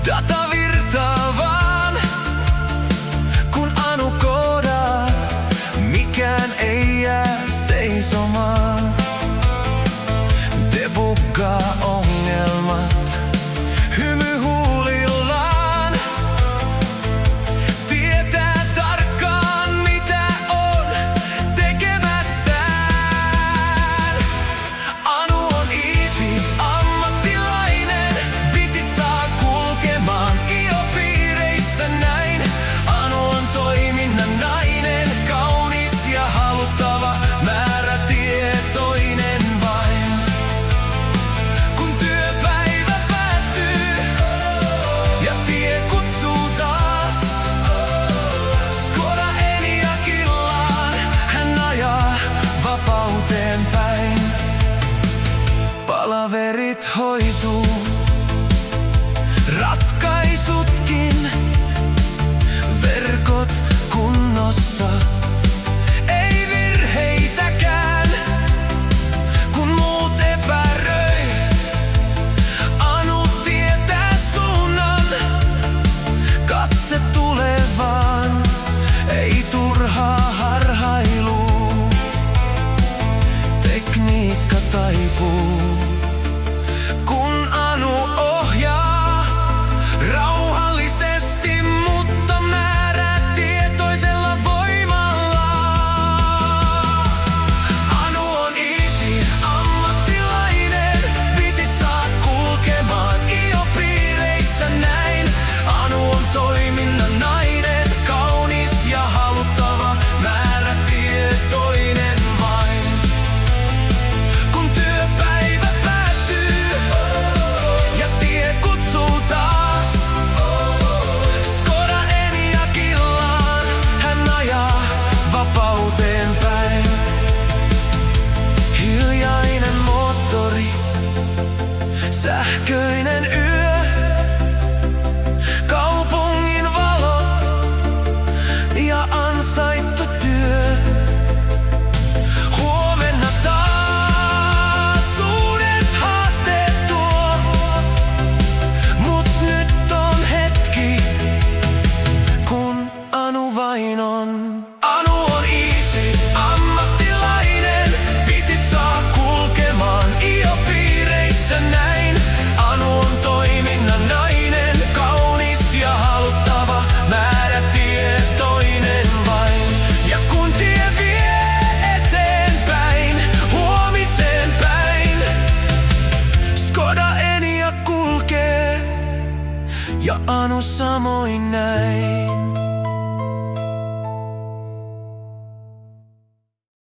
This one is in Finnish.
Data virtaa vaan, kun Anu koodaa. Mikään ei jää seisomaan. Debuggaa ongelmat, hymy huulillaan. Tietää tarkkaan mitä on tekemässään. Anu on easy, ammattilainen. Bitit saa kulkemaan IO-piireissä näin. Anu on toiminnan nainen, kaunis ja haluttava, määrätietoinen vain. Kun työpäivä päättyy ja tie kutsuu taas, Skoda Enyaqillaan hän ajaa vapauteen päin. Palaverit hoituu, ratkaisutkin, verkot kunnossa. Ei virheitäkään, kun muut epäröi. Anu tietää suunnan, katse tulevaan, ei turhaa harhailua. Tekniikka taipuu, kun Anu ohjaa rauhallisesti, mutta määrätietoisella voimalla. Anu on easy, ammattilainen. Bitit saa kulkemaan IO-piireissä näin. Anu on toiminnan nainen, kaunis ja haluttava, määrätietoinen vain. Kun työpäivä päättyy ja tie kutsuu taas, Skoda Enyaqillaan hän ajaa vapauteen päin. Hiljainen moottori, sähköinen yö, kaupungin valot ja ansaittu työ. Huomenna taas uudet haasteet tuo, mut nyt on hetki, kun Anu vain on. Anu on easy, ammattilainen. Bitit saa kulkemaan IO-piireissä näin. Anu on toiminnan nainen, kaunis ja haluttava, määrätietoinen vain. Ja kun tie vie eteenpäin, huomiseen päin, Skoda Enyaq kulkee ja Anu samoin näin.